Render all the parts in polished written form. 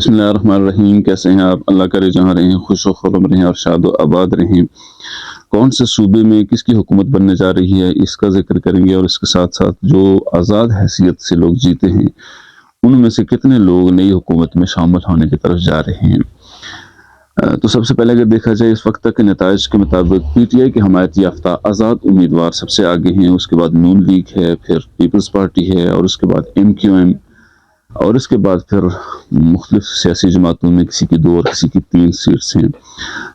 بسم اللہ الرحمن الرحیم. کیسے ہیں آپ؟ اللہ کرے جہاں رہیں خوش و خرم رہیں اور شاد و آباد رہیں. کون سے صوبے میں کس کی حکومت بننے جا رہی ہے اس کا ذکر کریں گے، اور اس کے ساتھ ساتھ جو آزاد حیثیت سے لوگ جیتے ہیں ان میں سے کتنے لوگ نئی حکومت میں شامل ہونے کی طرف جا رہے ہیں. تو سب سے پہلے اگر دیکھا جائے اس وقت تک کے نتائج کے مطابق پی ٹی آئی کی حمایت یافتہ آزاد امیدوار سب سے آگے ہیں. اس کے بعد نون لیگ ہے، پھر پیپلز پارٹی ہے، اور اس کے بعد MQM، اور اس کے بعد پھر مختلف سیاسی جماعتوں میں کسی کی 2 اور کسی کی 3 سیٹس ہیں.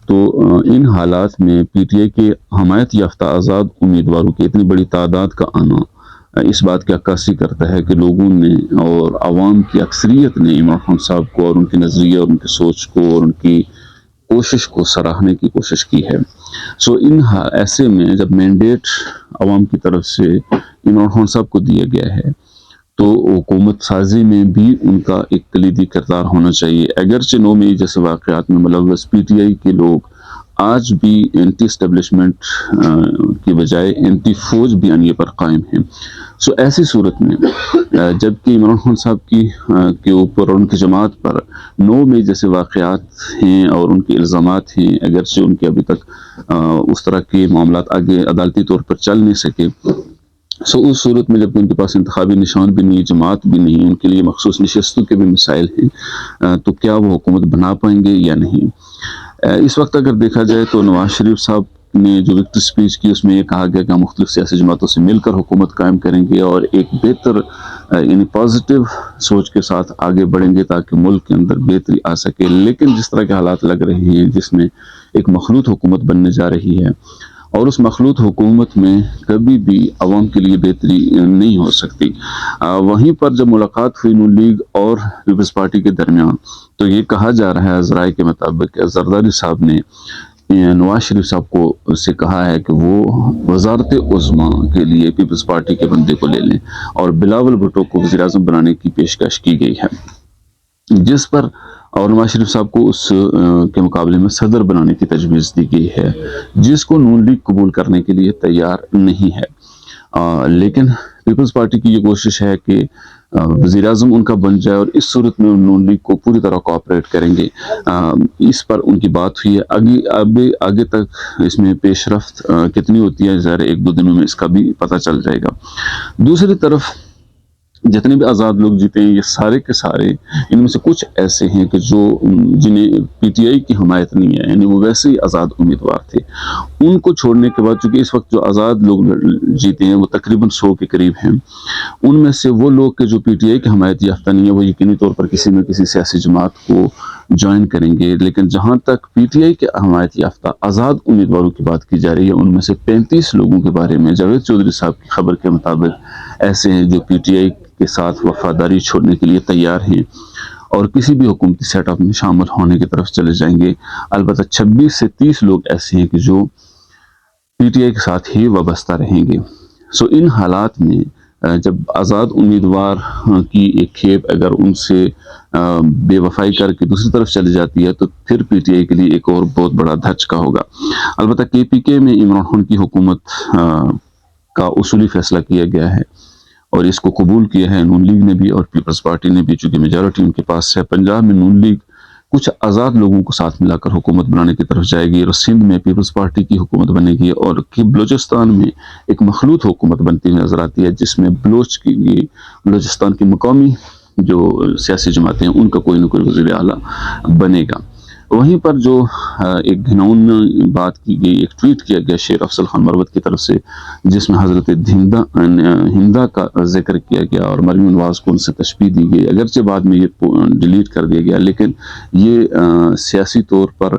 تو ان حالات میں پی ٹی آئی کے حمایت یافتہ آزاد امیدواروں کی اتنی بڑی تعداد کا آنا اس بات کی عکاسی کرتا ہے کہ لوگوں نے اور عوام کی اکثریت نے عمران خان صاحب کو اور ان کے نظریے اور ان کی سوچ کو اور ان کی کوشش کو سراہنے کی کوشش کی ہے. ایسے میں جب مینڈیٹ عوام کی طرف سے عمران خان صاحب کو دیا گیا ہے تو حکومت سازی میں بھی ان کا ایک کلیدی کردار ہونا چاہیے. اگرچہ 9 مئی جیسے واقعات میں ملوث پی ٹی آئی کے لوگ آج بھی اینٹی اسٹیبلشمنٹ کی بجائے اینٹی فوج بیانیے پر قائم ہیں. ایسی صورت میں جبکہ عمران خان صاحب کے اوپر اور ان کی جماعت پر 9 مئی جیسے واقعات ہیں اور ان کے الزامات ہیں، اگرچہ ان کے ابھی تک اس طرح کے معاملات آگے عدالتی طور پر چل نہیں سکے، اس صورت میں جب ان کے پاس انتخابی نشان بھی نہیں، جماعت بھی نہیں، ان کے لیے مخصوص نشستوں کے بھی مسائل ہیں، تو کیا وہ حکومت بنا پائیں گے یا نہیں؟ اس وقت اگر دیکھا جائے تو نواز شریف صاحب نے جو وکٹری سپیچ کی اس میں یہ کہا گیا کہ ہم مختلف سیاسی جماعتوں سے مل کر حکومت قائم کریں گے اور ایک بہتر یعنی پازیٹیو سوچ کے ساتھ آگے بڑھیں گے تاکہ ملک کے اندر بہتری آ سکے. لیکن جس طرح کے حالات لگ رہے ہیں جس میں ایک مخلوط حکومت بننے جا رہی ہے اور اس مخلوط حکومت میں کبھی بھی عوام کے لیے بہتری نہیں ہو سکتی. وہیں پر جب ملاقات ہوئی نون لیگ اور پیپلز پارٹی کے درمیان تو یہ کہا جا رہا ہے ذرائع کے مطابق کہ زرداری صاحب نے نواز شریف صاحب کو سے کہا ہے کہ وہ وزارت عظمیٰ کے لیے پیپلز پارٹی کے بندے کو لے لیں، اور بلاول بھٹو کو وزیر اعظم بنانے کی پیشکش کی گئی ہے، جس پر اور نواز شریف صاحب کو اس کے مقابلے میں صدر بنانے کی تجویز دی گئی ہے، جس کو نون لیگ قبول کرنے کے لیے تیار نہیں ہے. لیکن پیپلز پارٹی کی یہ کوشش ہے کہ وزیر اعظم ان کا بن جائے، اور اس صورت میں نون لیگ کو پوری طرح کوآپریٹ کریں گے. اس پر ان کی بات ہوئی ہے. آگے تک اس میں پیش رفت کتنی ہوتی ہے ظاہر 1-2 دنوں میں اس کا بھی پتہ چل جائے گا. دوسری طرف جتنے بھی آزاد لوگ جیتے ہیں یہ سارے کے سارے ان میں سے کچھ ایسے ہیں کہ جنہیں پی ٹی آئی کی حمایت نہیں ہے، یعنی وہ ویسے ہی آزاد امیدوار تھے. ان کو چھوڑنے کے بعد چونکہ اس وقت جو آزاد لوگ جیتے ہیں وہ تقریباً 100 کے قریب ہیں، ان میں سے وہ لوگ کہ جو پی ٹی آئی کی حمایت یافتہ نہیں ہے وہ یقینی طور پر کسی نہ کسی سیاسی جماعت کو جوائن کریں گے. لیکن جہاں تک پی ٹی آئی کے حمایت یافتہ آزاد امیدواروں کی بات کی جا رہی ہے ان میں سے 35 لوگوں کے بارے میں جاوید چودھری صاحب کی خبر کے مطابق ایسے ہیں جو پی ٹی آئی کے ساتھ وفاداری چھوڑنے کے لیے تیار ہیں اور کسی بھی حکومتی سیٹ اپ میں شامل ہونے کی طرف چلے جائیں گے. البتہ 26 سے 30 لوگ ایسے ہیں کہ جو پی ٹی آئی کے ساتھ ہی وابستہ رہیں گے. ان حالات میں جب آزاد امیدوار کی ایک کھیپ اگر ان سے بے وفائی کر کے دوسری طرف چلی جاتی ہے تو پھر پی ٹی آئی کے لیے ایک اور بہت بڑا دھچکا ہوگا. البتہ KPK میں عمران خان کی حکومت کا اصولی فیصلہ کیا گیا ہے اور اس کو قبول کیا ہے نون لیگ نے بھی اور پیپلز پارٹی نے بھی، چونکہ میجورٹی ان کے پاس ہے. پنجاب میں نون لیگ کچھ آزاد لوگوں کو ساتھ ملا کر حکومت بنانے کی طرف جائے گی اور سندھ میں پیپلز پارٹی کی حکومت بنے گی، اور بلوچستان میں ایک مخلوط حکومت بنتی ہوئی نظر آتی ہے جس میں بلوچستان کی مقامی جو سیاسی جماعتیں ہیں ان کا کوئی نہ کوئی وزیر اعلیٰ بنے گا. وہیں پر جو ایک گھناؤنا بات کی گئی، ایک ٹویٹ کیا گیا شیر افضل خان مروت کی طرف سے جس میں حضرت ہندہ کا ذکر کیا گیا اور مریم نواز کو ان سے تشبیہ دی گئی، اگرچہ بعد میں یہ ڈیلیٹ کر دیا گیا، لیکن یہ سیاسی طور پر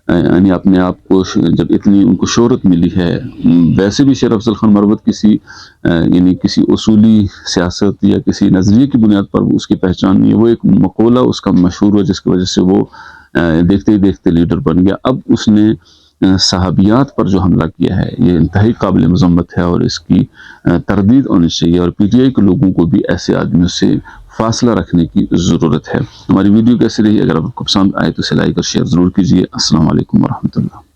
یعنی اپنے آپ کو جب اتنی ان کو شہرت ملی ہے، ویسے بھی شیر افضل خان مروت یعنی کسی اصولی سیاست یا کسی نظریے کی بنیاد پر اس کی پہچان نہیں ہے، وہ ایک مقولہ اس کا مشہور ہوا جس کی وجہ سے وہ دیکھتے ہی دیکھتے لیڈر بن گیا. اب اس نے صحابیات پر جو حملہ کیا ہے یہ انتہائی قابل مذمت ہے اور اس کی تردید ہونی چاہیے، اور پی ٹی آئی کے لوگوں کو بھی ایسے آدمیوں سے فاصلہ رکھنے کی ضرورت ہے. ہماری ویڈیو کیسی رہی؟ اگر آپ کو پسند آئے تو اسے لائک اور شیئر ضرور کیجیے. السلام علیکم ورحمۃ اللہ.